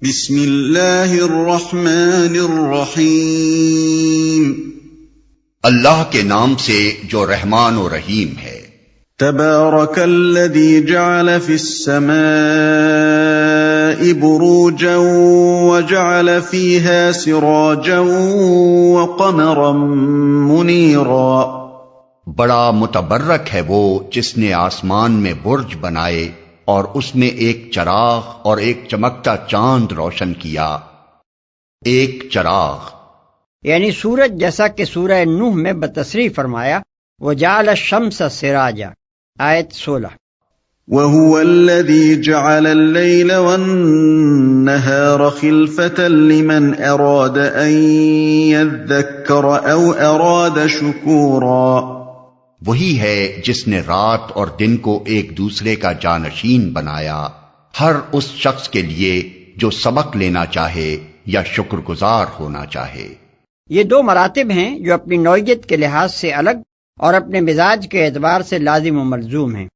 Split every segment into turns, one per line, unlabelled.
بسم اللہ الرحمن الرحیم،
اللہ کے نام سے جو رحمان و رحیم ہے۔
تبارک الذی جعل فی السماء بروجا وجعل فیہا سراجا وقمرا منیرا۔
بڑا متبرک ہے وہ جس نے آسمان میں برج بنائے اور اس میں ایک چراغ اور ایک چمکتا چاند روشن کیا۔ ایک چراغ
یعنی سورج، جیسا کہ سورہ نوح میں بتصریح فرمایا وَجَعَلَ الشَّمْسَ سِرَاجًا، آیت 16۔
وَهُوَ الَّذِي جَعَلَ اللَّيْلَ وَالنَّهَارَ خِلْفَةً لِمَنْ أَرَادَ أَنْ يَذَّكَّرَ أَوْ أَرَادَ شُكُورًا۔
وہی ہے جس نے رات اور دن کو ایک دوسرے کا جانشین بنایا، ہر اس شخص کے لیے جو سبق لینا چاہے یا شکر گزار ہونا چاہے۔
یہ دو مراتب ہیں جو اپنی نوعیت کے لحاظ سے الگ اور اپنے مزاج کے اعتبار سے لازم و ملزوم ہیں۔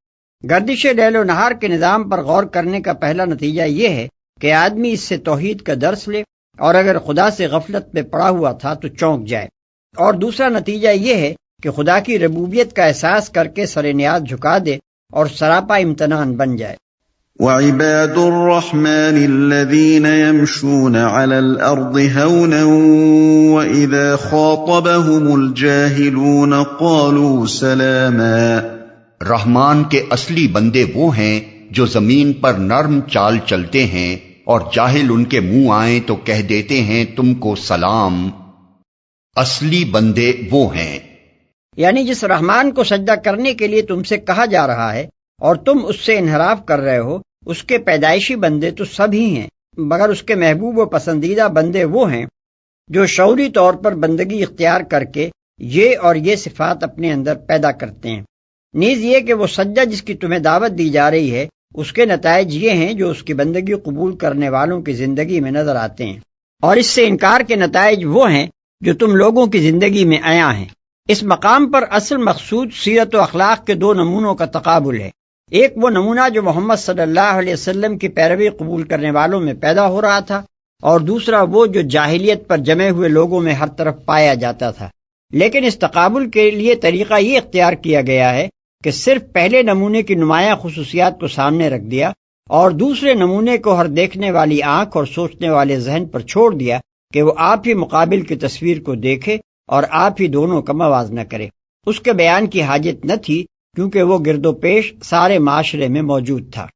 گردش لیل و نہار کے نظام پر غور کرنے کا پہلا نتیجہ یہ ہے کہ آدمی اس سے توحید کا درس لے، اور اگر خدا سے غفلت میں پڑا ہوا تھا تو چونک جائے، اور دوسرا نتیجہ یہ ہے کہ خدا کی ربوبیت کا احساس کر کے سر نیاز جھکا دے اور سراپا امتنان بن جائے۔
وَعِبَادُ الرَّحْمَنِ الَّذِينَ يَمْشُونَ عَلَى الْأَرْضِ هَوْنًا وَإِذَا خَاطَبَهُمُ الْجَاهِلُونَ قَالُوا سَلَامًا۔
رحمان کے اصلی بندے وہ ہیں جو زمین پر نرم چال چلتے ہیں، اور جاہل ان کے منہ آئیں تو کہہ دیتے ہیں تم کو سلام۔ اصلی بندے وہ ہیں،
یعنی جس رحمان کو سجدہ کرنے کے لیے تم سے کہا جا رہا ہے اور تم اس سے انحراف کر رہے ہو، اس کے پیدائشی بندے تو سب ہی ہیں، مگر اس کے محبوب و پسندیدہ بندے وہ ہیں جو شعوری طور پر بندگی اختیار کر کے یہ اور یہ صفات اپنے اندر پیدا کرتے ہیں۔ نیز یہ کہ وہ سجدہ جس کی تمہیں دعوت دی جا رہی ہے، اس کے نتائج یہ ہیں جو اس کی بندگی قبول کرنے والوں کی زندگی میں نظر آتے ہیں، اور اس سے انکار کے نتائج وہ ہیں جو تم لوگوں کی زندگی میں عیاں ہیں۔ اس مقام پر اصل مقصود سیرت و اخلاق کے دو نمونوں کا تقابل ہے۔ ایک وہ نمونہ جو محمد صلی اللہ علیہ وسلم کی پیروی قبول کرنے والوں میں پیدا ہو رہا تھا، اور دوسرا وہ جو جاہلیت پر جمے ہوئے لوگوں میں ہر طرف پایا جاتا تھا۔ لیکن اس تقابل کے لیے طریقہ یہ اختیار کیا گیا ہے کہ صرف پہلے نمونے کی نمایاں خصوصیات کو سامنے رکھ دیا اور دوسرے نمونے کو ہر دیکھنے والی آنکھ اور سوچنے والے ذہن پر چھوڑ دیا کہ وہ آپ ہی مقابل کی تصویر کو دیکھے اور آپ ہی دونوں کا موازنہ کرے۔ اس کے بیان کی حاجت نہ تھی کیونکہ وہ گرد و پیش سارے معاشرے میں موجود تھا۔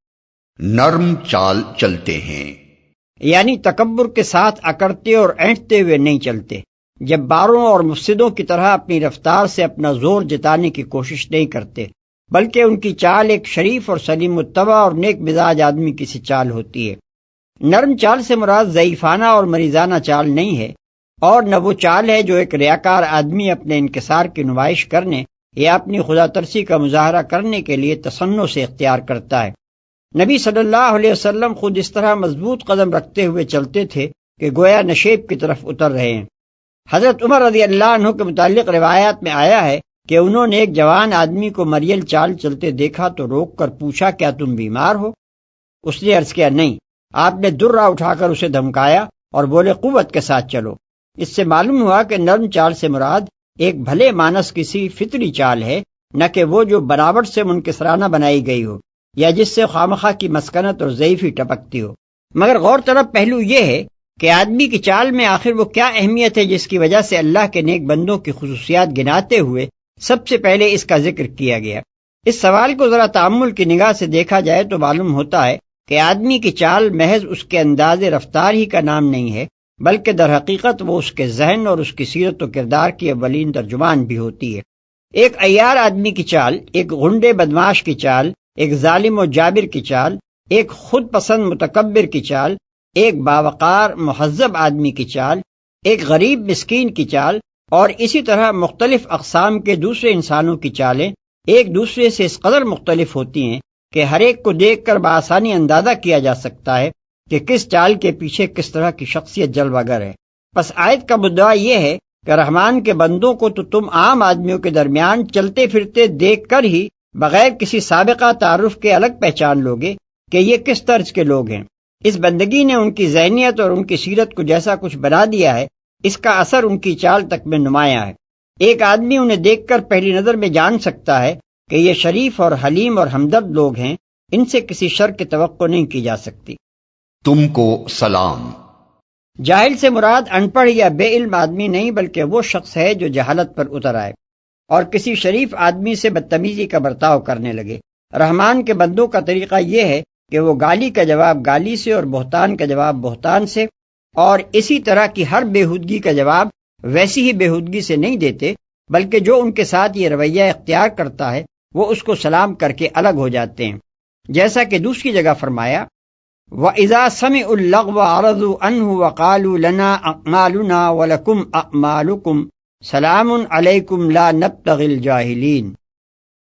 نرم چال چلتے ہیں،
یعنی تکبر کے ساتھ اکڑتے اور اینٹتے ہوئے نہیں چلتے، جباروں اور مفسدوں کی طرح اپنی رفتار سے اپنا زور جتانے کی کوشش نہیں کرتے، بلکہ ان کی چال ایک شریف اور سلیم الطبع اور نیک مزاج آدمی کی سی چال ہوتی ہے۔ نرم چال سے مراد ضعیفانہ اور مریضانہ چال نہیں ہے، اور نہ وہ چال ہے جو ایک ریاکار آدمی اپنے انکسار کی نمائش کرنے یا اپنی خدا ترسی کا مظاہرہ کرنے کے لیے تصنع سے اختیار کرتا ہے۔ نبی صلی اللہ علیہ وسلم خود اس طرح مضبوط قدم رکھتے ہوئے چلتے تھے کہ گویا نشیب کی طرف اتر رہے ہیں۔ حضرت عمر رضی اللہ عنہ کے متعلق روایات میں آیا ہے کہ انہوں نے ایک جوان آدمی کو مریل چال چلتے دیکھا تو روک کر پوچھا کیا تم بیمار ہو؟ اس نے عرض کیا نہیں۔ آپ نے درہ اٹھا کر اسے دھمکایا اور بولے قوت کے ساتھ چلو۔ اس سے معلوم ہوا کہ نرم چال سے مراد ایک بھلے مانس کسی فطری چال ہے، نہ کہ وہ جو بناوٹ سے منکسرانہ بنائی گئی ہو یا جس سے خوامخواہ کی مسکنت اور ضعیفی ٹپکتی ہو۔ مگر غور طلب پہلو یہ ہے کہ آدمی کی چال میں آخر وہ کیا اہمیت ہے جس کی وجہ سے اللہ کے نیک بندوں کی خصوصیات گناتے ہوئے سب سے پہلے اس کا ذکر کیا گیا۔ اس سوال کو ذرا تأمل کی نگاہ سے دیکھا جائے تو معلوم ہوتا ہے کہ آدمی کی چال محض اس کے انداز رفتار ہی کا نام نہیں ہے، بلکہ در حقیقت وہ اس کے ذہن اور اس کی سیرت و کردار کی اولین ترجمان بھی ہوتی ہے۔ ایک عیار آدمی کی چال، ایک غنڈے بدماش کی چال، ایک ظالم و جابر کی چال، ایک خود پسند متکبر کی چال، ایک باوقار مہذب آدمی کی چال، ایک غریب مسکین کی چال، اور اسی طرح مختلف اقسام کے دوسرے انسانوں کی چالیں ایک دوسرے سے اس قدر مختلف ہوتی ہیں کہ ہر ایک کو دیکھ کر بآسانی اندازہ کیا جا سکتا ہے کہ کس چال کے پیچھے کس طرح کی شخصیت جلوہ گر ہے۔ پس آیت کا مدعا یہ ہے کہ رحمان کے بندوں کو تو تم عام آدمیوں کے درمیان چلتے پھرتے دیکھ کر ہی بغیر کسی سابقہ تعارف کے الگ پہچان لوگے کہ یہ کس طرز کے لوگ ہیں، اس بندگی نے ان کی ذہنیت اور ان کی سیرت کو جیسا کچھ بنا دیا ہے، اس کا اثر ان کی چال تک میں نمایاں ہے۔ ایک آدمی انہیں دیکھ کر پہلی نظر میں جان سکتا ہے کہ یہ شریف اور حلیم اور ہمدرد لوگ ہیں، ان سے کسی شر کی توقع نہیں کی جا سکتی۔
تم کو سلام۔
جاہل سے مراد ان پڑھ یا بے علم آدمی نہیں، بلکہ وہ شخص ہے جو جہالت پر اتر آئے اور کسی شریف آدمی سے بدتمیزی کا برتاؤ کرنے لگے۔ رحمان کے بندوں کا طریقہ یہ ہے کہ وہ گالی کا جواب گالی سے اور بہتان کا جواب بہتان سے اور اسی طرح کی ہر بےہودگی کا جواب ویسی ہی بےہودگی سے نہیں دیتے، بلکہ جو ان کے ساتھ یہ رویہ اختیار کرتا ہے وہ اس کو سلام کر کے الگ ہو جاتے ہیں، جیسا کہ دوسری جگہ فرمایا وَإِذَا سَمِعُوا اللَّغْوَ عَرَضُوا عَنْهُ وَقَالُوا لَنَا أَعْمَالُنَا وَلَكُمْ أَعْمَالُكُمْ سَلَامٌ عَلَيْكُمْ لَا نَبْتَغِي الْجَاهِلِينَ۔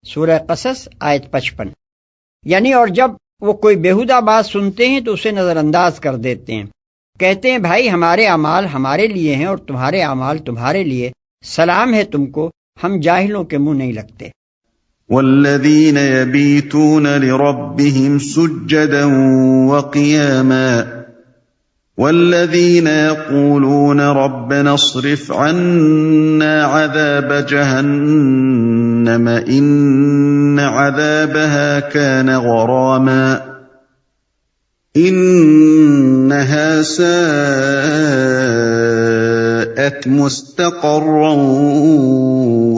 سورہ قصص آیت 55۔ یعنی اور جب وہ کوئی بیہودہ بات سنتے ہیں تو اسے نظر انداز کر دیتے ہیں، کہتے ہیں بھائی ہمارے اعمال ہمارے لیے ہیں اور تمہارے اعمال تمہارے لیے، سلام ہے تم کو، ہم جاہلوں کے منہ نہیں لگتے۔
والذین یبیتون لربهم سجدا وقیاما والذین یقولون ربنا اصرف عنا عذاب جہنم ان عذابها كان غراما انها ساءت مستقرا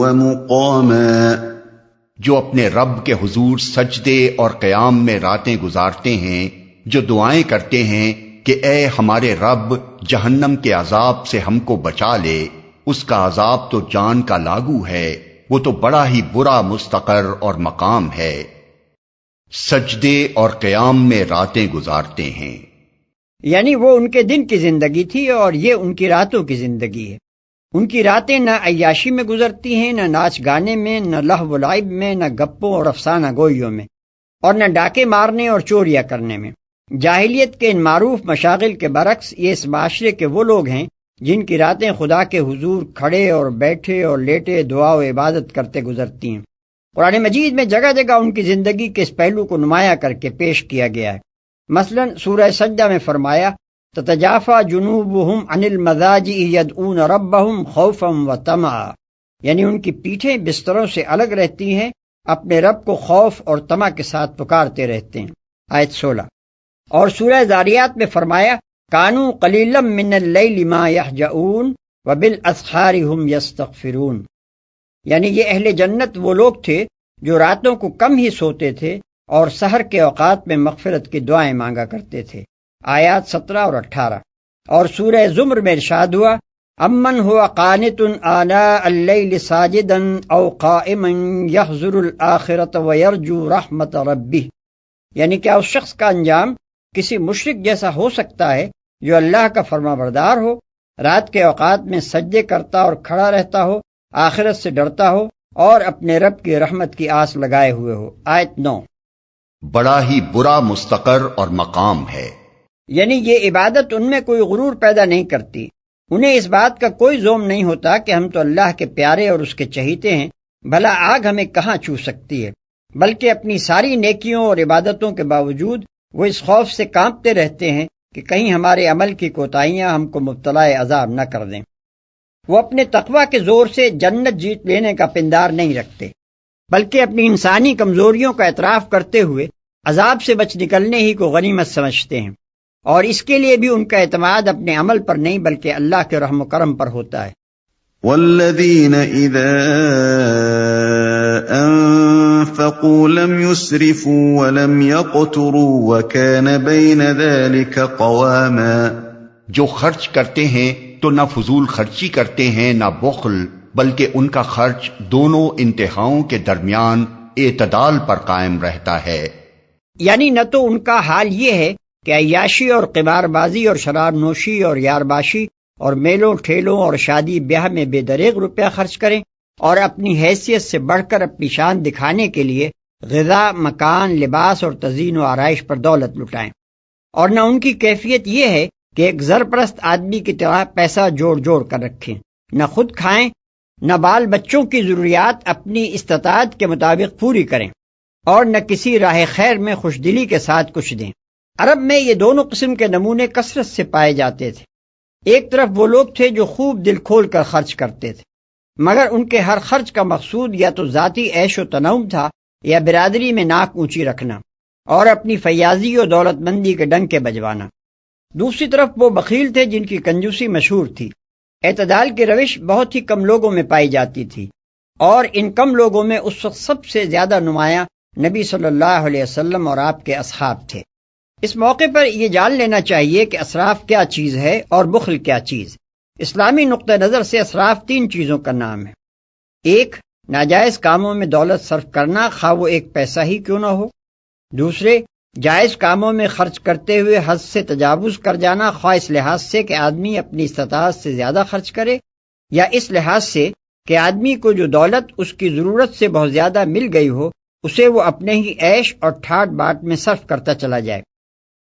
ومقاما۔
جو اپنے رب کے حضور سجدے اور قیام میں راتیں گزارتے ہیں، جو دعائیں کرتے ہیں کہ اے ہمارے رب جہنم کے عذاب سے ہم کو بچا لے، اس کا عذاب تو جان کا لاگو ہے، وہ تو بڑا ہی برا مستقر اور مقام ہے۔ سجدے اور قیام میں راتیں گزارتے ہیں،
یعنی وہ ان کے دن کی زندگی تھی اور یہ ان کی راتوں کی زندگی ہے۔ ان کی راتیں نہ عیاشی میں گزرتی ہیں، نہ ناچ گانے میں، نہ لہو و لعب میں، نہ گپوں اور افسانہ گوئیوں میں، اور نہ ڈاکے مارنے اور چوریاں کرنے میں۔ جاہلیت کے ان معروف مشاغل کے برعکس یہ اس معاشرے کے وہ لوگ ہیں جن کی راتیں خدا کے حضور کھڑے اور بیٹھے اور لیٹے دعا و عبادت کرتے گزرتی ہیں۔ قرآن مجید میں جگہ جگہ ان کی زندگی کے اس پہلو کو نمایاں کر کے پیش کیا گیا ہے۔ مثلا سورہ سجدہ میں فرمایا تتجافى جنوبهم عن المضاجع يدعون ربهم خوفا وطمعا، یعنی ان کی پیٹھیں بستروں سے الگ رہتی ہیں، اپنے رب کو خوف اور طمع کے ساتھ پکارتے رہتے ہیں۔ آیت 16۔ اور سورہ ذاریات میں فرمایا كانوا قليلا من الليل ما يهجعون وبالاسحار هم يستغفرون، یعنی یہ اہل جنت وہ لوگ تھے جو راتوں کو کم ہی سوتے تھے اور سحر کے اوقات میں مغفرت کی دعائیں مانگا کرتے تھے۔ آیات 17 اور 18۔ اور سورہ زمر میں ارشاد ہوا امن هو قانت آناء اللیل ساجدا او قائما یحذر الآخرة ویرجو رحمت ربہ، یعنی کیا اس شخص کا انجام کسی مشرک جیسا ہو سکتا ہے جو اللہ کا فرما بردار ہو، رات کے اوقات میں سجدے کرتا اور کھڑا رہتا ہو، آخرت سے ڈرتا ہو اور اپنے رب کی رحمت کی آس لگائے ہوئے ہو۔ آیت 9۔
بڑا ہی برا مستقر اور مقام ہے،
یعنی یہ عبادت ان میں کوئی غرور پیدا نہیں کرتی، انہیں اس بات کا کوئی زوم نہیں ہوتا کہ ہم تو اللہ کے پیارے اور اس کے چہیتے ہیں، بھلا آگ ہمیں کہاں چھو سکتی ہے، بلکہ اپنی ساری نیکیوں اور عبادتوں کے باوجود وہ اس خوف سے کانپتے رہتے ہیں کہ کہیں ہمارے عمل کی کوتاہیاں ہم کو مبتلا عذاب نہ کر دیں۔ وہ اپنے تقویٰ کے زور سے جنت جیت لینے کا پندار نہیں رکھتے، بلکہ اپنی انسانی کمزوریوں کا اعتراف کرتے ہوئے عذاب سے بچ نکلنے ہی کو غنیمت سمجھتے ہیں، اور اس کے لیے بھی ان کا اعتماد اپنے عمل پر نہیں بلکہ اللہ کے رحم و کرم پر ہوتا ہے۔
والذین اذا انفقوا لم يسرفوا ولم يقتروا وكان بين ذلك قواما،
جو خرچ کرتے ہیں تو نہ فضول خرچی کرتے ہیں نہ بخل، بلکہ ان کا خرچ دونوں انتہاؤں کے درمیان اعتدال پر قائم رہتا ہے۔
یعنی نہ تو ان کا حال یہ ہے کہ عیاشی اور قمار بازی اور شراب نوشی اور یارباشی اور میلوں ٹھیلوں اور شادی بیاہ میں بے دریغ روپیہ خرچ کریں اور اپنی حیثیت سے بڑھ کر اپنی شان دکھانے کے لیے غذا، مکان، لباس اور تزئین و آرائش پر دولت لٹائیں، اور نہ ان کی کیفیت یہ ہے کہ ایک زرپرست آدمی کی طرح پیسہ جوڑ جوڑ کر رکھیں، نہ خود کھائیں، نہ بال بچوں کی ضروریات اپنی استطاعت کے مطابق پوری کریں، اور نہ کسی راہ خیر میں خوش دلی کے ساتھ کچھ دیں۔ عرب میں یہ دونوں قسم کے نمونے کثرت سے پائے جاتے تھے۔ ایک طرف وہ لوگ تھے جو خوب دل کھول کر خرچ کرتے تھے، مگر ان کے ہر خرچ کا مقصود یا تو ذاتی عیش و تنعم تھا یا برادری میں ناک اونچی رکھنا اور اپنی فیاضی و دولت مندی کے ڈنکے بجوانا۔ دوسری طرف وہ بخیل تھے جن کی کنجوسی مشہور تھی۔ اعتدال کی روش بہت ہی کم لوگوں میں پائی جاتی تھی، اور ان کم لوگوں میں اس وقت سب سے زیادہ نمایاں نبی صلی اللہ علیہ وسلم اور آپ کے اصحاب تھے۔ اس موقع پر یہ جان لینا چاہیے کہ اسراف کیا چیز ہے اور بخل کیا چیز۔ اسلامی نقطہ نظر سے اسراف 3 چیزوں کا نام ہے۔ 1، ناجائز کاموں میں دولت صرف کرنا، خواہ وہ 1 پیسہ ہی کیوں نہ ہو۔ دوسرے، جائز کاموں میں خرچ کرتے ہوئے حد سے تجاوز کر جانا، خواہ اس لحاظ سے کہ آدمی اپنی استطاعت سے زیادہ خرچ کرے، یا اس لحاظ سے کہ آدمی کو جو دولت اس کی ضرورت سے بہت زیادہ مل گئی ہو اسے وہ اپنے ہی عیش اور ٹھاٹ باٹ میں صرف کرتا چلا جائے۔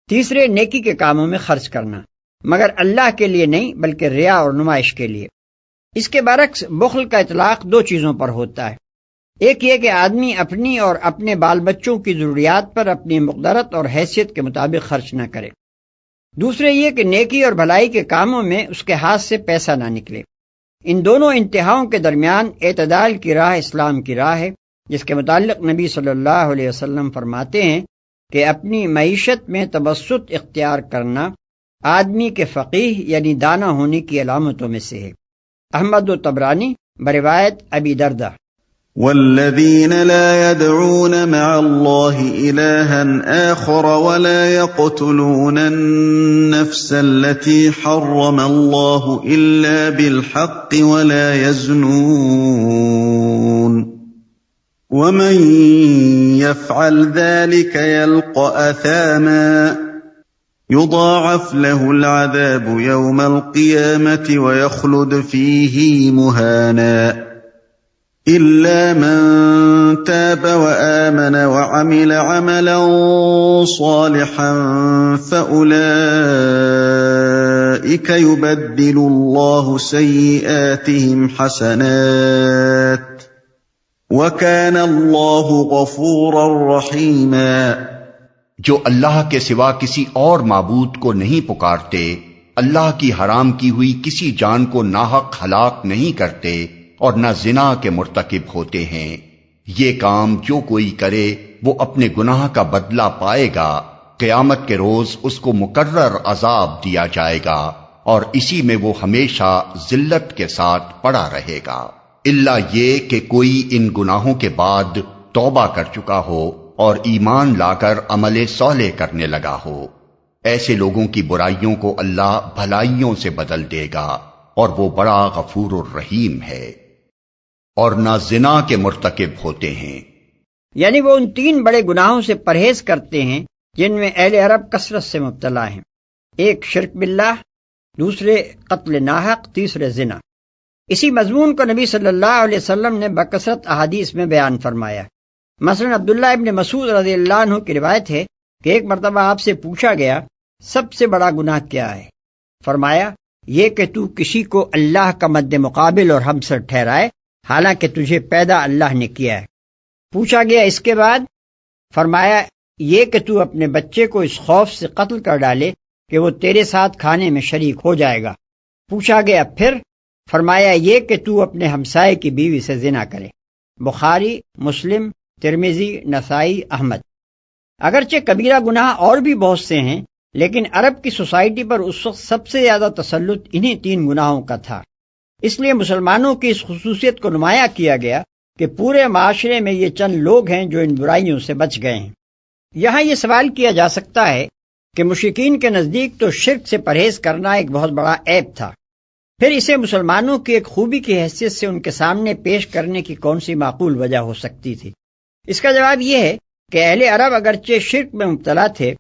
تیسرے، نیکی کے کاموں میں خرچ کرنا، مگر اللہ کے لیے نہیں بلکہ ریا اور نمائش کے لیے۔ اس کے برعکس بخل کا اطلاق 2 چیزوں پر ہوتا ہے۔ ایک یہ کہ آدمی اپنی اور اپنے بال بچوں کی ضروریات پر اپنی مقدرت اور حیثیت کے مطابق خرچ نہ کرے۔ دوسرے یہ کہ نیکی اور بھلائی کے کاموں میں اس کے ہاتھ سے پیسہ نہ نکلے۔ ان دونوں انتہاؤں کے درمیان اعتدال کی راہ اسلام کی راہ ہے، جس کے متعلق نبی صلی اللہ علیہ وسلم فرماتے ہیں کہ اپنی معیشت میں توسط اختیار کرنا آدمی کے فقیہ یعنی دانا ہونے کی علامتوں میں سے ہے۔ احمد و طبرانی بروایت ابی دردہ۔
والذین لا يدعون مع اللہ الہا آخر ولا يقتلون النفس التي حرم اللہ الا بالحق ولا يزنون ومن يفعل ذلك يلقى أثاما يضاعف له العذاب يوم القيامة ويخلد فيه مهانا إلا من تاب وآمن وعمل عملا صالحا فأولئك يبدل الله سيئاتهم حسنات وَكَانَ اللَّهُ غَفُورًا رَحِيمًا۔
جو اللہ کے سوا کسی اور معبود کو نہیں پکارتے، اللہ کی حرام کی ہوئی کسی جان کو ناحق ہلاک نہیں کرتے اور نہ زنا کے مرتکب ہوتے ہیں، یہ کام جو کوئی کرے وہ اپنے گناہ کا بدلہ پائے گا، قیامت کے روز اس کو مقرر عذاب دیا جائے گا اور اسی میں وہ ہمیشہ ذلت کے ساتھ پڑا رہے گا، الا یہ کہ کوئی ان گناہوں کے بعد توبہ کر چکا ہو اور ایمان لا کر عمل صالح کرنے لگا ہو۔ ایسے لوگوں کی برائیوں کو اللہ بھلائیوں سے بدل دے گا اور وہ بڑا غفور الرحیم ہے۔ اور نہ زنا کے مرتکب ہوتے ہیں،
یعنی وہ ان 3 بڑے گناہوں سے پرہیز کرتے ہیں جن میں اہل عرب کثرت سے مبتلا ہیں۔ 1 شرک باللہ، دوسرے قتل ناحق، تیسرے زنا۔ اسی مضمون کو نبی صلی اللہ علیہ وسلم نے بکثرت احادیث میں بیان فرمایا۔ مثلا عبداللہ ابن مسعود رضی اللہ عنہ کی روایت ہے کہ ایک مرتبہ آپ سے پوچھا گیا سب سے بڑا گناہ کیا ہے؟ فرمایا یہ کہ تو کسی کو اللہ کا مد مقابل اور ہمسر ٹھہرائے حالانکہ تجھے پیدا اللہ نے کیا ہے۔ پوچھا گیا اس کے بعد؟ فرمایا یہ کہ تو اپنے بچے کو اس خوف سے قتل کر ڈالے کہ وہ تیرے ساتھ کھانے میں شریک ہو جائے گا۔ پوچھا گیا پھر؟ فرمایا یہ کہ تو اپنے ہمسائے کی بیوی سے زنا کرے۔ بخاری، مسلم، ترمذی، نسائی، احمد۔ اگرچہ کبیرہ گناہ اور بھی بہت سے ہیں، لیکن عرب کی سوسائٹی پر اس وقت سب سے زیادہ تسلط انہی 3 گناہوں کا تھا۔ اس لیے مسلمانوں کی اس خصوصیت کو نمایاں کیا گیا کہ پورے معاشرے میں یہ چند لوگ ہیں جو ان برائیوں سے بچ گئے ہیں۔ یہاں یہ سوال کیا جا سکتا ہے کہ مشرکین کے نزدیک تو شرک سے پرہیز کرنا ایک بہت بڑا عیب تھا، پھر اسے مسلمانوں کی ایک خوبی کی حیثیت سے ان کے سامنے پیش کرنے کی کون سی معقول وجہ ہو سکتی تھی؟ اس کا جواب یہ ہے کہ اہل عرب اگرچہ شرک میں مبتلا تھے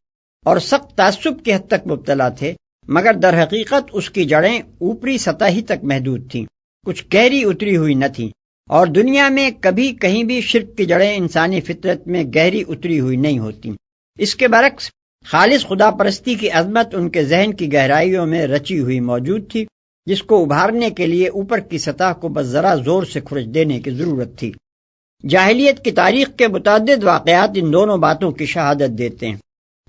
اور سخت تعصب کی حد تک مبتلا تھے، مگر در حقیقت اس کی جڑیں اوپری سطح ہی تک محدود تھیں، کچھ گہری اتری ہوئی نہ تھیں، اور دنیا میں کبھی کہیں بھی شرک کی جڑیں انسانی فطرت میں گہری اتری ہوئی نہیں ہوتی۔ اس کے برعکس خالص خدا پرستی کی عظمت ان کے ذہن کی گہرائیوں میں رچی ہوئی موجود تھی، جس کو ابھارنے کے لیے اوپر کی سطح کو بس ذرا زور سے کھرچ دینے کی ضرورت تھی۔ جاہلیت کی تاریخ کے متعدد واقعات ان دونوں باتوں کی شہادت دیتے ہیں۔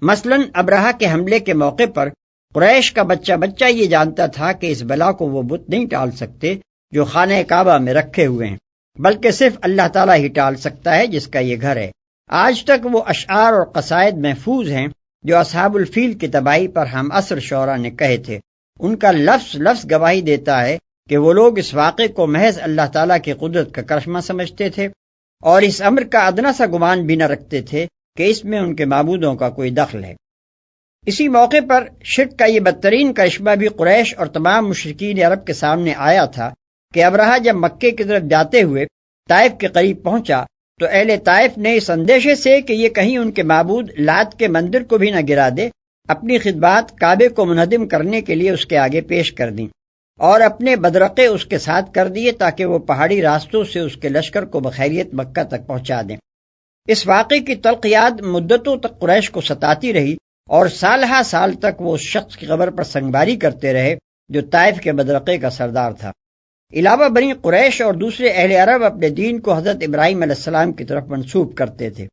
مثلاً ابرہہ کے حملے کے موقع پر قریش کا بچہ بچہ یہ جانتا تھا کہ اس بلا کو وہ بت نہیں ٹال سکتے جو خانہ کعبہ میں رکھے ہوئے ہیں، بلکہ صرف اللہ تعالیٰ ہی ٹال سکتا ہے جس کا یہ گھر ہے۔ آج تک وہ اشعار اور قصائد محفوظ ہیں جو اصحاب الفیل کی تباہی پر ہم عصر شعراء نے کہے تھے۔ ان کا لفظ لفظ گواہی دیتا ہے کہ وہ لوگ اس واقعے کو محض اللہ تعالیٰ کی قدرت کا کرشمہ سمجھتے تھے اور اس امر کا ادنا سا گمان بھی نہ رکھتے تھے کہ اس میں ان کے معبودوں کا کوئی دخل ہے۔ اسی موقع پر شرک کا یہ بدترین کرشمہ بھی قریش اور تمام مشرکین عرب کے سامنے آیا تھا کہ ابرہہ جب مکے کی طرف جاتے ہوئے طائف کے قریب پہنچا تو اہل طائف نے اس اندیشے سے کہ یہ کہیں ان کے معبود لات کے مندر کو بھی نہ گرا دے، اپنی خدمات کعبے کو منہدم کرنے کے لیے اس کے آگے پیش کر دیں اور اپنے بدرقے اس کے ساتھ کر دیے تاکہ وہ پہاڑی راستوں سے اس کے لشکر کو بخیریت مکہ تک پہنچا دیں۔ اس واقعے کی تلخ یاد مدتوں تک قریش کو ستاتی رہی اور سالہ سال تک وہ اس شخص کی قبر پر سنگباری کرتے رہے جو طائف کے بدرقے کا سردار تھا۔ علاوہ بنی قریش اور دوسرے اہل عرب اپنے دین کو حضرت ابراہیم علیہ السلام کی طرف منسوب کرتے تھے۔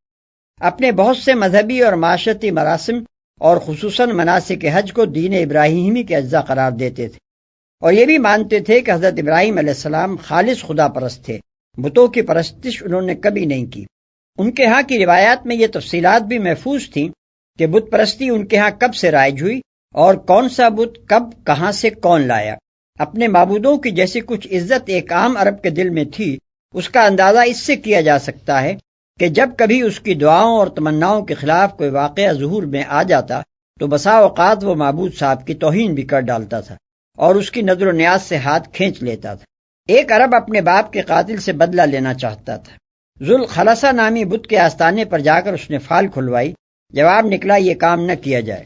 اپنے بہت سے مذہبی اور معاشرتی مراسم اور خصوصاً مناسک حج کو دین ابراہیمی کے اجزاء قرار دیتے تھے اور یہ بھی مانتے تھے کہ حضرت ابراہیم علیہ السلام خالص خدا پرست تھے، بتوں کی پرستش انہوں نے کبھی نہیں کی۔ ان کے ہاں کی روایات میں یہ تفصیلات بھی محفوظ تھیں کہ بت پرستی ان کے ہاں کب سے رائج ہوئی اور کون سا بت کب کہاں سے کون لایا۔ اپنے معبودوں کی جیسی کچھ عزت ایک عام عرب کے دل میں تھی، اس کا اندازہ اس سے کیا جا سکتا ہے کہ جب کبھی اس کی دعاؤں اور تمناؤں کے خلاف کوئی واقعہ ظہور میں آ جاتا تو بسا اوقات وہ معبود صاحب کی توہین بھی کر ڈالتا تھا اور اس کی نظر و نیاز سے ہاتھ کھینچ لیتا تھا۔ ایک عرب اپنے باپ کے قاتل سے بدلہ لینا چاہتا تھا۔ ذوالخلصہ نامی بت کے آستانے پر جا کر اس نے فال کھلوائی، جواب نکلا یہ کام نہ کیا جائے۔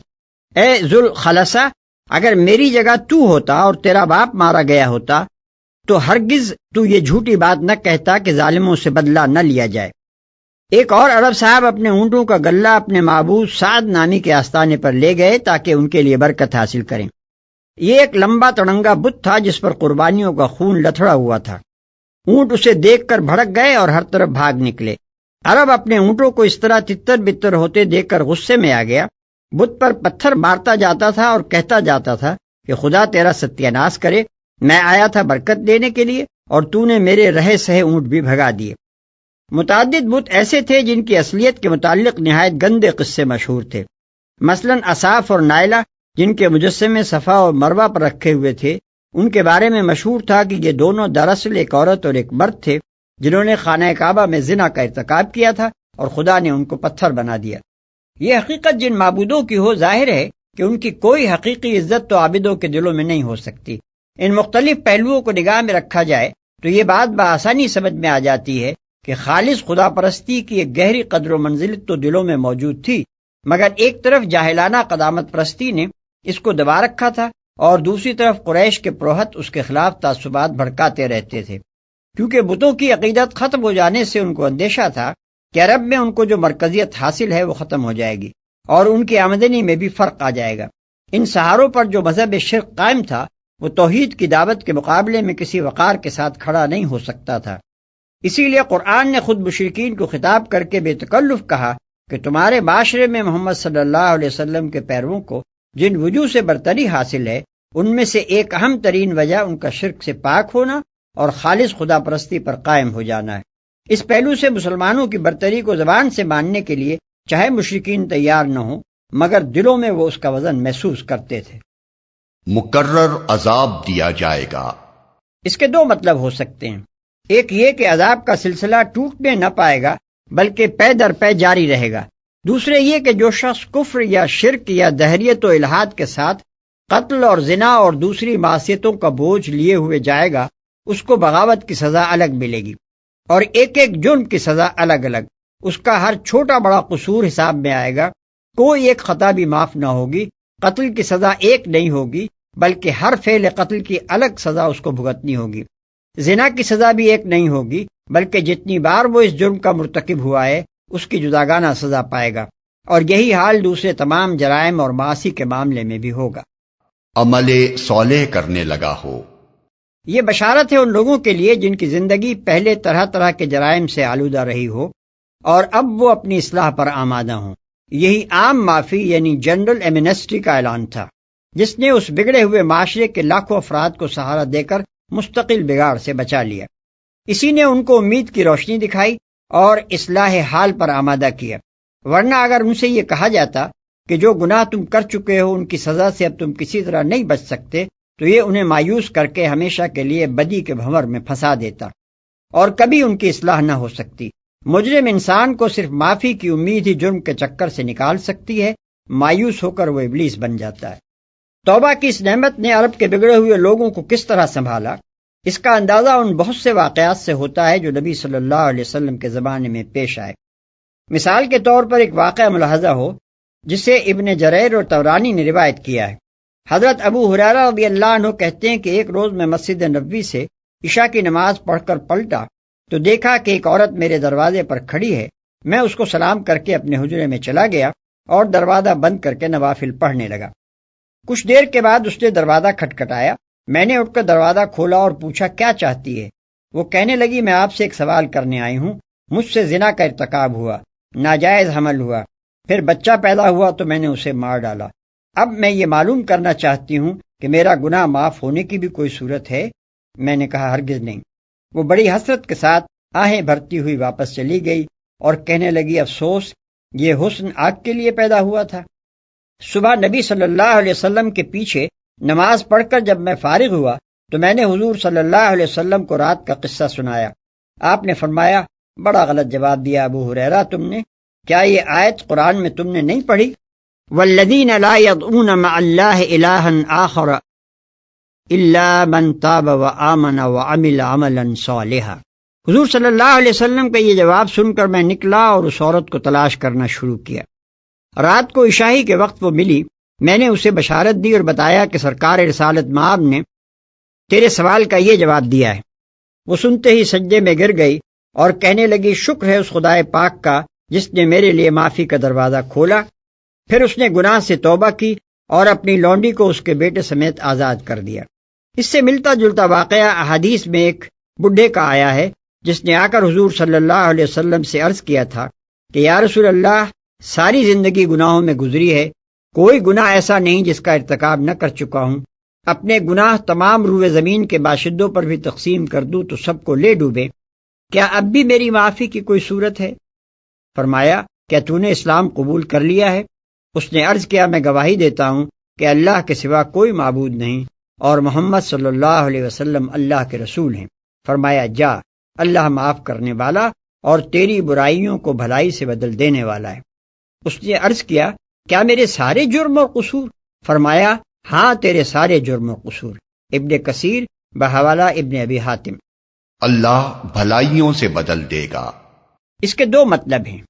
اے ذوالخلصہ، اگر میری جگہ تو ہوتا اور تیرا باپ مارا گیا ہوتا تو ہرگز تو یہ جھوٹی بات نہ کہتا کہ ظالموں سے بدلہ نہ لیا جائے۔ ایک اور عرب صاحب اپنے اونٹوں کا غلہ اپنے معبود سعد نامی کے آستانے پر لے گئے تاکہ ان کے لیے برکت حاصل کریں۔ یہ ایک لمبا تڑنگا بت تھا جس پر قربانیوں کا خون لتھڑا ہوا تھا۔ اونٹ اسے دیکھ کر بھڑک گئے اور ہر طرف بھاگ نکلے۔ عرب اپنے اونٹوں کو اس طرح تتر بتر ہوتے دیکھ کر غصے میں آ گیا، بت پر پتھر مارتا جاتا تھا اور کہتا جاتا تھا کہ خدا تیرا ستیہ ناش کرے، میں آیا تھا برکت دینے کے لیے اور تو نے میرے رہے سہے اونٹ بھی بھگا دیے۔ متعدد بت ایسے تھے جن کی اصلیت کے متعلق نہایت گندے قصے مشہور تھے، مثلا اصاف اور نائلہ جن کے مجسمے صفا اور مروہ پر رکھے ہوئے تھے، ان کے بارے میں مشہور تھا کہ یہ دونوں دراصل ایک عورت اور ایک مرد تھے جنہوں نے خانہ کعبہ میں زنا کا ارتکاب کیا تھا اور خدا نے ان کو پتھر بنا دیا۔ یہ حقیقت جن معبودوں کی ہو، ظاہر ہے کہ ان کی کوئی حقیقی عزت تو عابدوں کے دلوں میں نہیں ہو سکتی۔ ان مختلف پہلوؤں کو نگاہ میں رکھا جائے تو یہ بات بآسانی سمجھ میں آ جاتی ہے کہ خالص خدا پرستی کی ایک گہری قدر و منزلت تو دلوں میں موجود تھی، مگر ایک طرف جاہلانہ قدامت پرستی نے اس کو دبا رکھا تھا اور دوسری طرف قریش کے پروہت اس کے خلاف تعصبات بھڑکاتے رہتے تھے، کیونکہ بتوں کی عقیدت ختم ہو جانے سے ان کو اندیشہ تھا کہ عرب میں ان کو جو مرکزیت حاصل ہے وہ ختم ہو جائے گی اور ان کی آمدنی میں بھی فرق آ جائے گا۔ ان سہاروں پر جو مذہب شرک قائم تھا وہ توحید کی دعوت کے مقابلے میں کسی وقار کے ساتھ کھڑا نہیں ہو سکتا تھا۔ اسی لیے قرآن نے خود مشرکین کو خطاب کر کے بے تکلف کہا کہ تمہارے معاشرے میں محمد صلی اللہ علیہ وسلم کے پیرووں کو جن وجوہ سے برتری حاصل ہے ان میں سے ایک اہم ترین وجہ ان کا شرک سے پاک ہونا اور خالص خدا پرستی پر قائم ہو جانا ہے۔ اس پہلو سے مسلمانوں کی برتری کو زبان سے ماننے کے لیے چاہے مشرکین تیار نہ ہوں مگر دلوں میں وہ اس کا وزن محسوس کرتے تھے۔
مقرر عذاب دیا جائے گا۔
اس کے دو مطلب ہو سکتے ہیں، ایک یہ کہ عذاب کا سلسلہ ٹوٹنے نہ پائے گا بلکہ پے در پے جاری رہے گا، دوسرے یہ کہ جو شخص کفر یا شرک یا دہریت و الحاد کے ساتھ قتل اور زنا اور دوسری معصیتوں کا بوجھ لیے ہوئے جائے گا اس کو بغاوت کی سزا الگ ملے گی اور ایک ایک جرم کی سزا الگ الگ، اس کا ہر چھوٹا بڑا قصور حساب میں آئے گا، کوئی ایک خطا بھی معاف نہ ہوگی، قتل کی سزا ایک نہیں ہوگی بلکہ ہر فعل قتل کی الگ سزا اس کو بھگتنی ہوگی، زنا کی سزا بھی ایک نہیں ہوگی بلکہ جتنی بار وہ اس جرم کا مرتکب ہوا ہے اس کی جداگانہ سزا پائے گا، اور یہی حال دوسرے تمام جرائم اور معاصی کے معاملے میں بھی ہوگا۔
عمل صالح کرنے لگا ہو۔
یہ بشارت ہے ان لوگوں کے لیے جن کی زندگی پہلے طرح طرح کے جرائم سے آلودہ رہی ہو اور اب وہ اپنی اصلاح پر آمادہ ہوں۔ یہی عام معافی یعنی جنرل ایمنسٹی کا اعلان تھا، جس نے اس بگڑے ہوئے معاشرے کے لاکھوں افراد کو سہارا دے کر مستقل بگاڑ سے بچا لیا۔ اسی نے ان کو امید کی روشنی دکھائی اور اصلاح حال پر آمادہ کیا، ورنہ اگر ان سے یہ کہا جاتا کہ جو گناہ تم کر چکے ہو ان کی سزا سے اب تم کسی طرح نہیں بچ سکتے، تو یہ انہیں مایوس کر کے ہمیشہ کے لیے بدی کے بھنور میں پھنسا دیتا اور کبھی ان کی اصلاح نہ ہو سکتی۔ مجرم انسان کو صرف معافی کی امید ہی جرم کے چکر سے نکال سکتی ہے، مایوس ہو کر وہ ابلیس بن جاتا ہے۔ توبہ کی اس نعمت نے عرب کے بگڑے ہوئے لوگوں کو کس طرح سنبھالا، اس کا اندازہ ان بہت سے واقعات سے ہوتا ہے جو نبی صلی اللہ علیہ وسلم کے زمانے میں پیش آئے۔ مثال کے طور پر ایک واقعہ ملاحظہ ہو جسے ابن جریر اور طبرانی نے روایت کیا ہے۔ حضرت ابو ہریرہ رضی اللہ عنہ کہتے ہیں کہ ایک روز میں مسجد نبوی سے عشاء کی نماز پڑھ کر پلٹا تو دیکھا کہ ایک عورت میرے دروازے پر کھڑی ہے۔ میں اس کو سلام کر کے اپنے حجرے میں چلا گیا اور دروازہ بند کر کے نوافل پڑھنے لگا۔ کچھ دیر کے بعد اس نے دروازہ کھٹکھٹایا۔ میں نے اٹھ کر دروازہ کھولا اور پوچھا کیا چاہتی ہے؟ وہ کہنے لگی میں آپ سے ایک سوال کرنے آئی ہوں، مجھ سے زنا کا ارتکاب ہوا، ناجائز حمل ہوا، پھر بچہ پیدا ہوا تو میں نے اسے مار ڈالا۔ اب میں یہ معلوم کرنا چاہتی ہوں کہ میرا گناہ معاف ہونے کی بھی کوئی صورت ہے؟ میں نے کہا ہرگز نہیں۔ وہ بڑی حسرت کے ساتھ آہیں بھرتی ہوئی واپس چلی گئی اور کہنے لگی افسوس، یہ حسن آگ کے لیے پیدا ہوا تھا۔ صبح نبی صلی اللہ علیہ وسلم کے پیچھے نماز پڑھ کر جب میں فارغ ہوا تو میں نے حضور صلی اللہ علیہ وسلم کو رات کا قصہ سنایا۔ آپ نے فرمایا بڑا غلط جواب دیا ابو ہریرہ تم نے، کیا یہ آیت قرآن میں تم نے نہیں پڑھی؟ والذین لا يدعون مع اللہ الہا آخر الا من تاب وآمن وعمل عملا صالحا۔ حضور صلی اللہ علیہ وسلم کا یہ جواب سن کر میں نکلا اور اس عورت کو تلاش کرنا شروع کیا۔ رات کو عشاء کے وقت وہ ملی، میں نے اسے بشارت دی اور بتایا کہ سرکار رسالت مآب نے تیرے سوال کا یہ جواب دیا ہے۔ وہ سنتے ہی سجدے میں گر گئی اور کہنے لگی شکر ہے اس خدائے پاک کا جس نے میرے لیے معافی کا دروازہ کھولا۔ پھر اس نے گناہ سے توبہ کی اور اپنی لونڈی کو اس کے بیٹے سمیت آزاد کر دیا۔ اس سے ملتا جلتا واقعہ احادیث میں ایک بڈھے کا آیا ہے جس نے آ کر حضور صلی اللہ علیہ وسلم سے عرض کیا تھا کہ یا رسول اللہ، ساری زندگی گناہوں میں گزری ہے، کوئی گناہ ایسا نہیں جس کا ارتکاب نہ کر چکا ہوں۔ اپنے گناہ تمام روئے زمین کے باشندوں پر بھی تقسیم کر دوں تو سب کو لے ڈوبے، کیا اب بھی میری معافی کی کوئی صورت ہے؟ فرمایا کیا تو نے اسلام قبول کر لیا ہے؟ اس نے عرض کیا میں گواہی دیتا ہوں کہ اللہ کے سوا کوئی معبود نہیں اور محمد صلی اللہ علیہ وسلم اللہ کے رسول ہیں۔ فرمایا جا، اللہ معاف کرنے والا اور تیری برائیوں کو بھلائی سے بدل دینے والا ہے۔ اس نے عرض کیا کیا میرے سارے جرم اور قصور؟ فرمایا ہاں تیرے سارے جرم و قصور۔ ابن کثیر بحوالہ ابن ابی حاتم۔
اللہ بھلائیوں سے بدل دے گا۔
اس کے دو مطلب ہیں،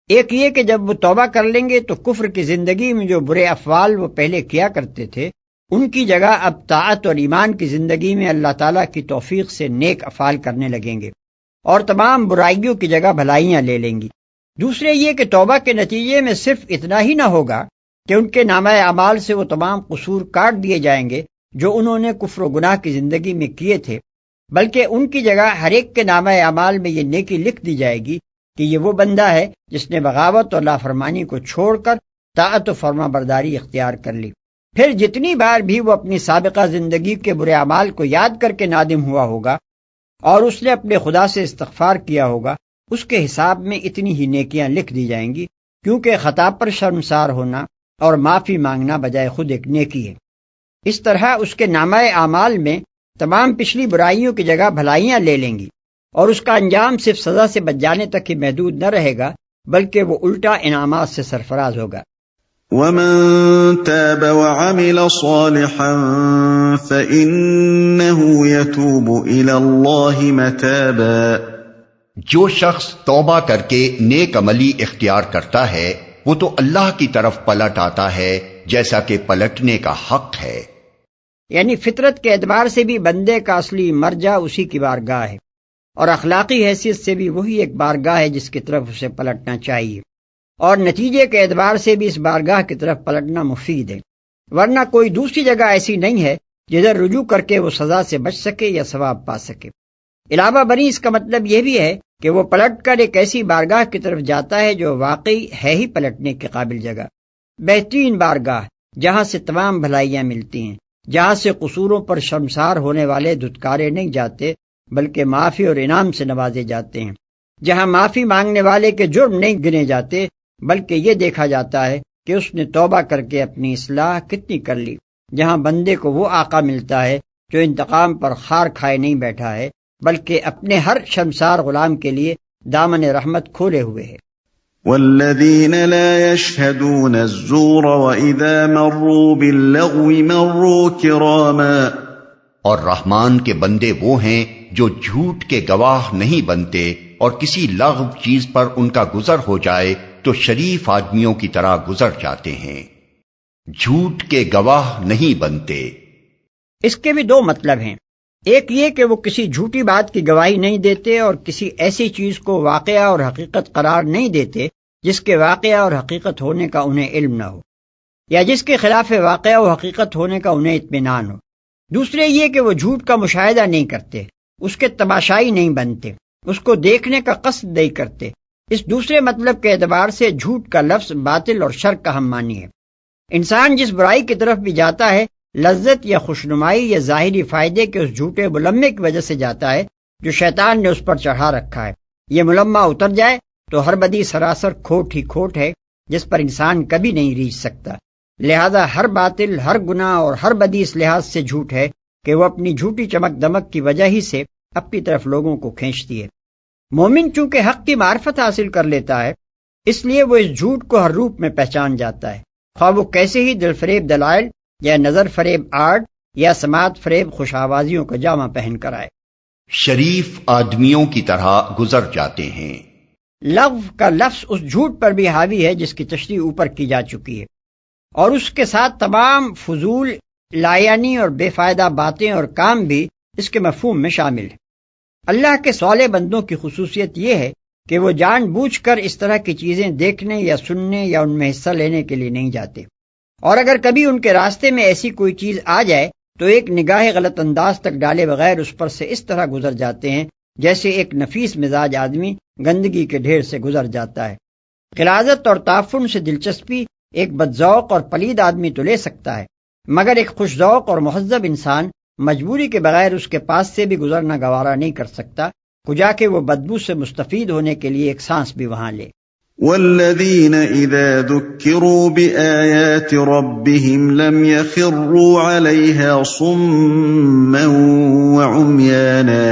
ایک یہ کہ جب وہ توبہ کر لیں گے تو کفر کی زندگی میں جو برے افعال وہ پہلے کیا کرتے تھے ان کی جگہ اب طاعت اور ایمان کی زندگی میں اللہ تعالیٰ کی توفیق سے نیک افعال کرنے لگیں گے اور تمام برائیوں کی جگہ بھلائیاں لے لیں گی۔ دوسرے یہ کہ توبہ کے نتیجے میں صرف اتنا ہی نہ ہوگا کہ ان کے نامہ اعمال سے وہ تمام قصور کاٹ دیے جائیں گے جو انہوں نے کفر و گناہ کی زندگی میں کیے تھے، بلکہ ان کی جگہ ہر ایک کے نامہ اعمال میں یہ نیکی لکھ دی جائے گی کہ یہ وہ بندہ ہے جس نے بغاوت اور نافرمانی کو چھوڑ کر طاعت و فرما برداری اختیار کر لی۔ پھر جتنی بار بھی وہ اپنی سابقہ زندگی کے برے اعمال کو یاد کر کے نادم ہوا ہوگا اور اس نے اپنے خدا سے استغفار کیا ہوگا، اس کے حساب میں اتنی ہی نیکیاں لکھ دی جائیں گی، کیونکہ خطا پر شرمسار ہونا اور معافی مانگنا بجائے خود ایک نیکی ہے۔ اس طرح اس کے نامہ اعمال میں تمام پچھلی برائیوں کی جگہ بھلائیاں لے لیں گی اور اس کا انجام صرف سزا سے بچ جانے تک ہی محدود نہ رہے گا بلکہ وہ الٹا انعامات سے سرفراز ہوگا۔
وَمَن تَابَ وَعَمِلَ صَالِحًا فَإِنَّهُ يَتُوبُ إِلَى اللَّهِ مَتَابًا۔
جو شخص توبہ کر کے نیک عملی اختیار کرتا ہے وہ تو اللہ کی طرف پلٹ آتا ہے جیسا کہ پلٹنے کا حق ہے۔
یعنی فطرت کے اعتبار سے بھی بندے کا اصلی مرجع اسی کی بارگاہ ہے اور اخلاقی حیثیت سے بھی وہی ایک بارگاہ ہے جس کی طرف اسے پلٹنا چاہیے، اور نتیجے کے اعتبار سے بھی اس بارگاہ کی طرف پلٹنا مفید ہے، ورنہ کوئی دوسری جگہ ایسی نہیں ہے جدھر رجوع کر کے وہ سزا سے بچ سکے یا ثواب پا سکے۔ علاوہ بری اس کا مطلب یہ بھی ہے کہ وہ پلٹ کر ایک ایسی بارگاہ کی طرف جاتا ہے جو واقعی ہے ہی پلٹنے کے قابل جگہ، بہترین بارگاہ جہاں سے تمام بھلائیاں ملتی ہیں، جہاں سے قصوروں پر شرمسار ہونے والے دھتکارے نہیں جاتے بلکہ معافی اور انعام سے نوازے جاتے ہیں، جہاں معافی مانگنے والے کے جرم نہیں گنے جاتے بلکہ یہ دیکھا جاتا ہے کہ اس نے توبہ کر کے اپنی اصلاح کتنی کر لی، جہاں بندے کو وہ آقا ملتا ہے جو انتقام پر خار کھائے نہیں بیٹھا ہے بلکہ اپنے ہر شرمسار غلام کے لیے دامن رحمت کھولے ہوئے ہے۔
والذین لا يشهدون الزور وإذا مروا باللغو مروا کراما،
اور رحمان کے بندے وہ ہیں جو جھوٹ کے گواہ نہیں بنتے اور کسی لغو چیز پر ان کا گزر ہو جائے تو شریف آدمیوں کی طرح گزر جاتے ہیں، جھوٹ کے گواہ نہیں بنتے۔
اس کے بھی دو مطلب ہیں، ایک یہ کہ وہ کسی جھوٹی بات کی گواہی نہیں دیتے اور کسی ایسی چیز کو واقعہ اور حقیقت قرار نہیں دیتے جس کے واقعہ اور حقیقت ہونے کا انہیں علم نہ ہو، یا جس کے خلاف واقعہ و حقیقت ہونے کا انہیں اطمینان ہو۔ دوسرے یہ کہ وہ جھوٹ کا مشاہدہ نہیں کرتے، اس کے تماشائی نہیں بنتے، اس کو دیکھنے کا قصد نہیں کرتے۔ اس دوسرے مطلب کے اعتبار سے جھوٹ کا لفظ باطل اور شر کا ہم معنی ہے۔ انسان جس برائی کی طرف بھی جاتا ہے لذت یا خوشنمائی یا ظاہری فائدے کے اس جھوٹے ملمے کی وجہ سے جاتا ہے جو شیطان نے اس پر چڑھا رکھا ہے۔ یہ ملمہ اتر جائے تو ہر بدی سراسر کھوٹ ہی کھوٹ ہے جس پر انسان کبھی نہیں ریچھ سکتا۔ لہذا ہر باطل، ہر گناہ اور ہر بدی اس لحاظ سے جھوٹ ہے کہ وہ اپنی جھوٹی چمک دمک کی وجہ ہی سے اپنی طرف لوگوں کو کھینچتی ہے۔ مومن چونکہ حق کی معرفت حاصل کر لیتا ہے اس لیے وہ اس جھوٹ کو ہر روپ میں پہچان جاتا ہے، خواہ وہ کیسے ہی دل فریب دلائل یا نظر فریب آرٹ یا سماعت فریب خوش آوازیوں کا جامہ پہن کر آئے۔
شریف آدمیوں کی طرح گزر جاتے ہیں۔
لغو کا لفظ اس جھوٹ پر بھی حاوی ہے جس کی تشریح اوپر کی جا چکی ہے، اور اس کے ساتھ تمام فضول، لایانی اور بے فائدہ باتیں اور کام بھی اس کے مفہوم میں شامل ہیں۔ اللہ کے صالح بندوں کی خصوصیت یہ ہے کہ وہ جان بوجھ کر اس طرح کی چیزیں دیکھنے یا سننے یا ان میں حصہ لینے کے لیے نہیں جاتے، اور اگر کبھی ان کے راستے میں ایسی کوئی چیز آ جائے تو ایک نگاہ غلط انداز تک ڈالے بغیر اس پر سے اس طرح گزر جاتے ہیں جیسے ایک نفیس مزاج آدمی گندگی کے ڈھیر سے گزر جاتا ہے۔ غلاظت اور تعفن سے دلچسپی ایک بدذوق اور پلید آدمی تو لے سکتا ہے، مگر ایک خوش ذوق اور مہذب انسان مجبوری کے بغیر اس کے پاس سے بھی گزرنا گوارا نہیں کر سکتا، کجا کہ وہ بدبو سے مستفید ہونے کے لیے ایک سانس بھی وہاں لے۔
والذین اذا ذکروا بآیات ربهم لم یخروا علیہا صما وعمیانا،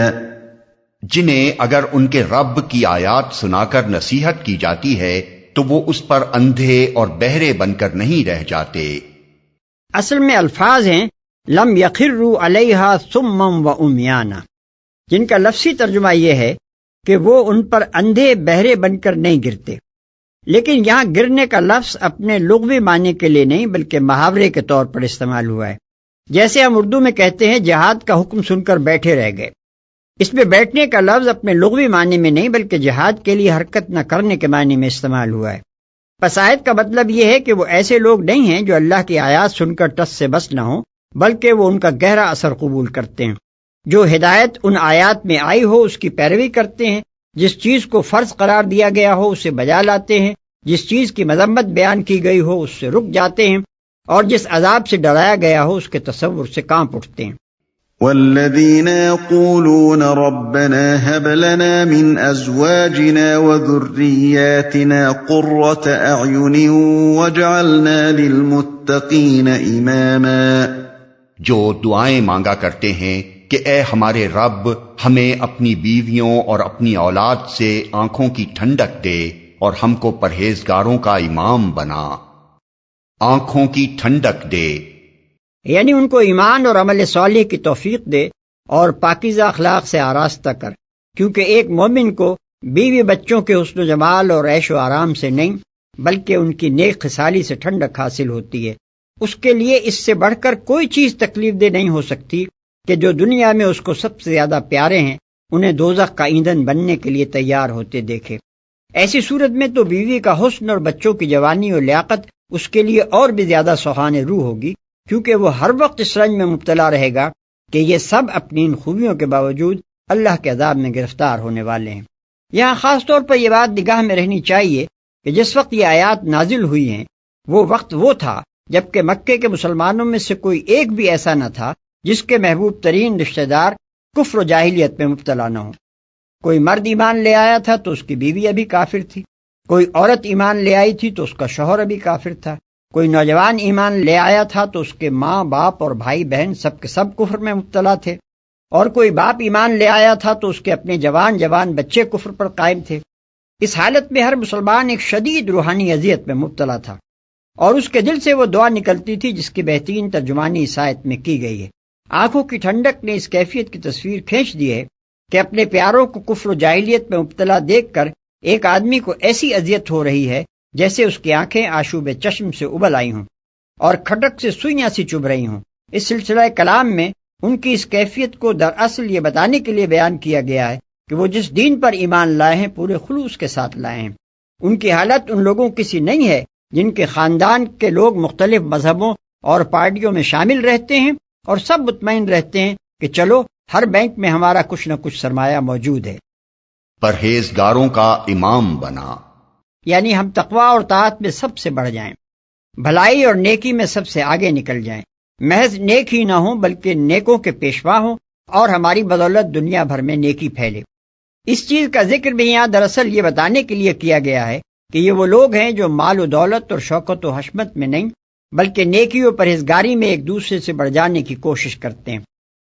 جنہیں اگر ان کے رب کی آیات سنا کر نصیحت کی جاتی ہے تو وہ اس پر اندھے اور بہرے بن کر نہیں رہ جاتے۔
اصل میں الفاظ ہیں لم یخروا علیہا صما وعمیانا، جن کا لفظی ترجمہ یہ ہے کہ وہ ان پر اندھے بہرے بن کر نہیں گرتے، لیکن یہاں گرنے کا لفظ اپنے لغوی معنی کے لیے نہیں بلکہ محاورے کے طور پر استعمال ہوا ہے، جیسے ہم اردو میں کہتے ہیں جہاد کا حکم سن کر بیٹھے رہ گئے۔ اس میں بیٹھنے کا لفظ اپنے لغوی معنی میں نہیں بلکہ جہاد کے لیے حرکت نہ کرنے کے معنی میں استعمال ہوا ہے۔ پس آیت کا مطلب یہ ہے کہ وہ ایسے لوگ نہیں ہیں جو اللہ کی آیات سن کر ٹس سے بس نہ ہوں، بلکہ وہ ان کا گہرا اثر قبول کرتے ہیں۔ جو ہدایت ان آیات میں آئی ہو اس کی پیروی کرتے ہیں، جس چیز کو فرض قرار دیا گیا ہو اسے بجا لاتے ہیں، جس چیز کی مذمت بیان کی گئی ہو اس سے رک جاتے ہیں، اور جس عذاب سے ڈرایا گیا ہو اس کے تصور سے کانپ اٹھتے ہیں۔
والذین یقولون ربنا هب لنا من ازواجنا وذریاتنا قرة اعین واجعلنا للمتقین اماما،
جو دعائیں مانگا کرتے ہیں کہ اے ہمارے رب ہمیں اپنی بیویوں اور اپنی اولاد سے آنکھوں کی ٹھنڈک دے اور ہم کو پرہیزگاروں کا امام بنا۔ آنکھوں کی ٹھنڈک دے
یعنی ان کو ایمان اور عمل صالح کی توفیق دے اور پاکیزہ اخلاق سے آراستہ کر، کیونکہ ایک مومن کو بیوی بچوں کے حسن و جمال اور عیش و آرام سے نہیں بلکہ ان کی نیک خصالی سے ٹھنڈک حاصل ہوتی ہے۔ اس کے لیے اس سے بڑھ کر کوئی چیز تکلیف دہ نہیں ہو سکتی کہ جو دنیا میں اس کو سب سے زیادہ پیارے ہیں انہیں دوزخ کا ایندھن بننے کے لیے تیار ہوتے دیکھے۔ ایسی صورت میں تو بیوی کا حسن اور بچوں کی جوانی اور لیاقت اس کے لیے اور بھی زیادہ سوہان روح ہوگی، کیونکہ وہ ہر وقت اس رنج میں مبتلا رہے گا کہ یہ سب اپنی ان خوبیوں کے باوجود اللہ کے عذاب میں گرفتار ہونے والے ہیں۔ یہاں خاص طور پر یہ بات نگاہ میں رہنی چاہیے کہ جس وقت یہ آیات نازل ہوئی ہیں وہ وقت وہ تھا جبکہ مکے کے مسلمانوں میں سے کوئی ایک بھی ایسا نہ تھا جس کے محبوب ترین رشتہ دار کفر و جاہلیت میں مبتلا نہ ہوں۔ کوئی مرد ایمان لے آیا تھا تو اس کی بیوی ابھی کافر تھی، کوئی عورت ایمان لے آئی تھی تو اس کا شوہر ابھی کافر تھا، کوئی نوجوان ایمان لے آیا تھا تو اس کے ماں باپ اور بھائی بہن سب کے سب کفر میں مبتلا تھے، اور کوئی باپ ایمان لے آیا تھا تو اس کے اپنے جوان بچے کفر پر قائم تھے۔ اس حالت میں ہر مسلمان ایک شدید روحانی اذیت میں مبتلا تھا، اور اس کے دل سے وہ دعا نکلتی تھی جس کی بہترین ترجمانی اس آیت میں کی گئی ہے۔ آنکھوں کی ٹھنڈک نے اس کیفیت کی تصویر کھینچ دی ہے کہ اپنے پیاروں کو کفر و جاہلیت میں مبتلا دیکھ کر ایک آدمی کو ایسی اذیت ہو رہی ہے جیسے اس کی آنکھیں آشوب چشم سے ابل آئی ہوں اور کھٹک سے سوئیاں سی چبھ رہی ہوں۔ اس سلسلہ کلام میں ان کی اس کیفیت کو دراصل یہ بتانے کے لیے بیان کیا گیا ہے کہ وہ جس دین پر ایمان لائے ہیں پورے خلوص کے ساتھ لائے ہیں۔ ان کی حالت ان لوگوں کی سی نہیں ہے جن کے خاندان کے لوگ مختلف مذہبوں اور پارٹیوں میں شامل رہتے ہیں اور سب مطمئن رہتے ہیں کہ چلو ہر بینک میں ہمارا کچھ نہ کچھ سرمایہ موجود ہے۔
پرہیزگاروں کا امام بنا،
یعنی ہم تقویٰ اور طاعت میں سب سے بڑھ جائیں، بھلائی اور نیکی میں سب سے آگے نکل جائیں، محض نیک ہی نہ ہوں بلکہ نیکوں کے پیشوا ہوں اور ہماری بدولت دنیا بھر میں نیکی پھیلے۔ اس چیز کا ذکر بھی یہاں دراصل یہ بتانے کے لیے کیا گیا ہے کہ یہ وہ لوگ ہیں جو مال و دولت اور شوکت و حشمت میں نہیں بلکہ نیکی و پرہیزگاری میں ایک دوسرے سے بڑھ جانے کی کوشش کرتے ہیں۔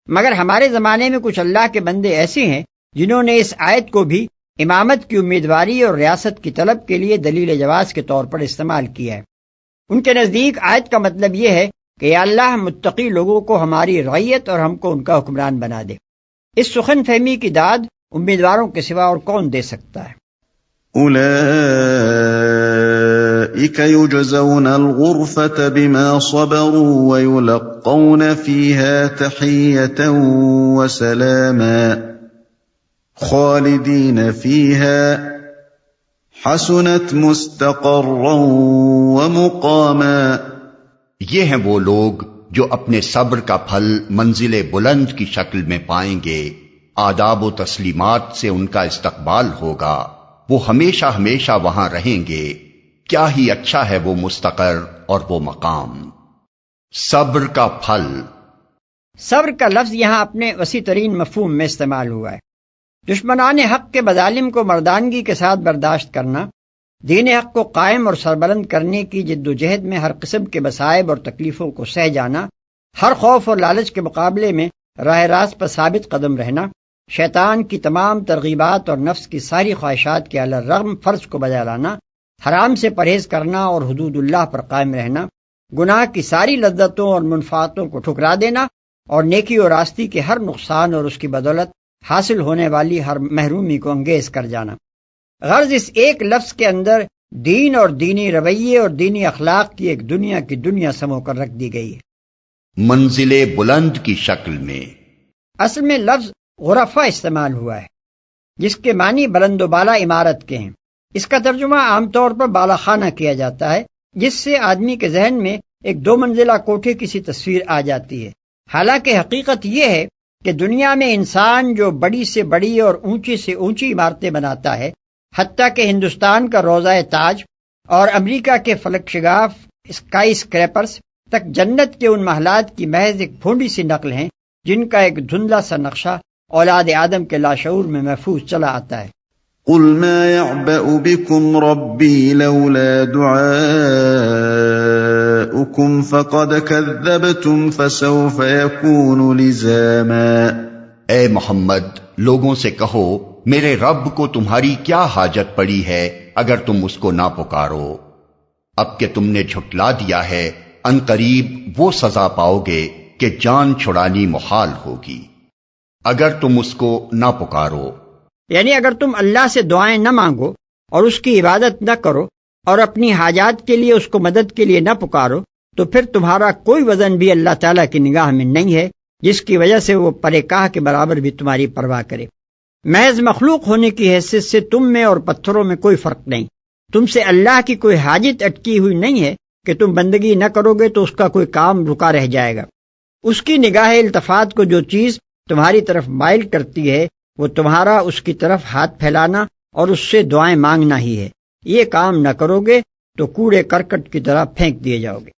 مگر ہمارے زمانے میں کچھ اللہ کے بندے ایسے ہیں جنہوں نے اس آیت کو بھی امامت کی امیدواری اور ریاست کی طلب کے لیے دلیل جواز کے طور پر استعمال کیا ہے۔ ان کے نزدیک آیت کا مطلب یہ ہے کہ یا اللہ متقی لوگوں کو ہماری رعیت اور ہم کو ان کا حکمران بنا دے۔ اس سخن فہمی کی داد امیدواروں کے سوا اور کون دے سکتا ہے؟
أولئك يجزون الغرفة بما صبروا ويلقون فيها تحية وسلاما خالدين فيها حسنت مستقرا ومقاما۔
یہ ہیں وہ لوگ جو اپنے صبر کا پھل منزل بلند کی شکل میں پائیں گے، آداب و تسلیمات سے ان کا استقبال ہوگا، وہ ہمیشہ ہمیشہ وہاں رہیں گے، کیا ہی اچھا ہے وہ مستقر اور وہ مقام۔ صبر کا پھل،
صبر کا لفظ یہاں اپنے وسیع ترین مفہوم میں استعمال ہوا ہے۔ دشمنان حق کے مظالم کو مردانگی کے ساتھ برداشت کرنا، دین حق کو قائم اور سربلند کرنے کی جد و جہد میں ہر قسم کے مصائب اور تکلیفوں کو سہ جانا، ہر خوف اور لالچ کے مقابلے میں راہ راست پر ثابت قدم رہنا، شیطان کی تمام ترغیبات اور نفس کی ساری خواہشات کے علی الرغم فرض کو بجا لانا، حرام سے پرہیز کرنا اور حدود اللہ پر قائم رہنا، گناہ کی ساری لذتوں اور منفعتوں کو ٹھکرا دینا، اور نیکی اور راستی کے ہر نقصان اور اس کی بدولت حاصل ہونے والی ہر محرومی کو انگیز کر جانا۔ غرض اس ایک لفظ کے اندر دین اور دینی رویے اور دینی اخلاق کی ایک دنیا کی دنیا سمو کر رکھ دی گئی ہے۔
منزل بلند کی شکل میں،
اصل میں لفظ غرفہ استعمال ہوا ہے جس کے معنی بلند و بالا عمارت کے ہیں۔ اس کا ترجمہ عام طور پر بالا خانہ کیا جاتا ہے، جس سے آدمی کے ذہن میں ایک دو منزلہ کوٹھے کی سی تصویر آ جاتی ہے۔ حالانکہ حقیقت یہ ہے کہ دنیا میں انسان جو بڑی سے بڑی اور اونچی سے اونچی عمارتیں بناتا ہے، حتیٰ کہ ہندوستان کا روضہ تاج اور امریکہ کے فلک شگاف اسکائی اسکریپرز تک جنت کے ان محلات کی محض ایک پھونڈی سی نقل ہیں جن کا ایک دھندلا سا نقشہ اولاد آدم کے لاشعور میں محفوظ چلا آتا ہے۔
قل ما يعبأ بكم ربي لولا دعاؤكم فقد كذبتم فسوف يكون لزاما۔
اے محمد، لوگوں سے کہو میرے رب کو تمہاری کیا حاجت پڑی ہے اگر تم اس کو نہ پکارو، اب کہ تم نے جھٹلا دیا ہے ان قریب وہ سزا پاؤ گے کہ جان چھڑانی محال ہوگی اگر تم اس کو نہ پکارو۔
یعنی اگر تم اللہ سے دعائیں نہ مانگو اور اس کی عبادت نہ کرو اور اپنی حاجات کے لیے اس کو مدد کے لیے نہ پکارو تو پھر تمہارا کوئی وزن بھی اللہ تعالیٰ کی نگاہ میں نہیں ہے جس کی وجہ سے وہ پرے کاہ کے برابر بھی تمہاری پرواہ کرے۔ محض مخلوق ہونے کی حیثیت سے تم میں اور پتھروں میں کوئی فرق نہیں، تم سے اللہ کی کوئی حاجت اٹکی ہوئی نہیں ہے کہ تم بندگی نہ کرو گے تو اس کا کوئی کام رکا رہ جائے گا۔ اس کی نگاہ التفات کو جو چیز تمہاری طرف مائل کرتی ہے وہ تمہارا اس کی طرف ہاتھ پھیلانا اور اس سے دعائیں مانگنا ہی ہے۔ یہ کام نہ کرو گے تو کوڑے کرکٹ کی طرح پھینک دیے جاؤ گے۔